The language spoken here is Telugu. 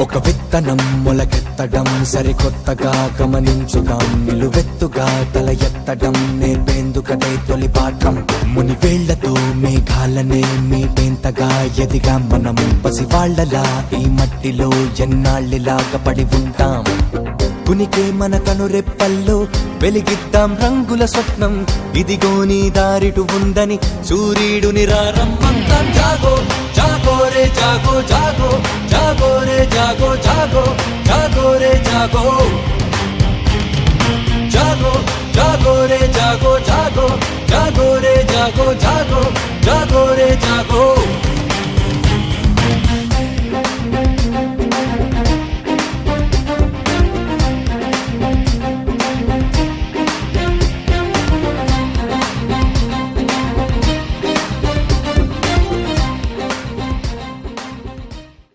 ఒక విత్తనం మొలకెత్తడం సరికొత్తగా గమనించుదాం, నిలువెత్తుగా తల ఎత్తడం నేర్పేందుకదే తొలి పాఠం. మునివేళ్లతో మేఘాలనే మీటేంతగా ఎదిగా మనం, పసివాళ్లలా ఈ మట్టిలో ఎన్నాళ్ళిలాగా పడి ఉంటాం. కునికే మన కనురెప్పల్లో వెలిగిద్దాం రంగుల స్వప్నం, ఇదిగో నీ దారిటు ఉందని సూర్యుడుని రమ్మంతాం. జాగో జాగో రే జాగో జాగో, జాగో రే జాగో జాగో, జాగో రే జాగో, జాగో జాగో రే జాగో జాగో, జాగో రే జాగో జాగో, జాగో రే జాగో.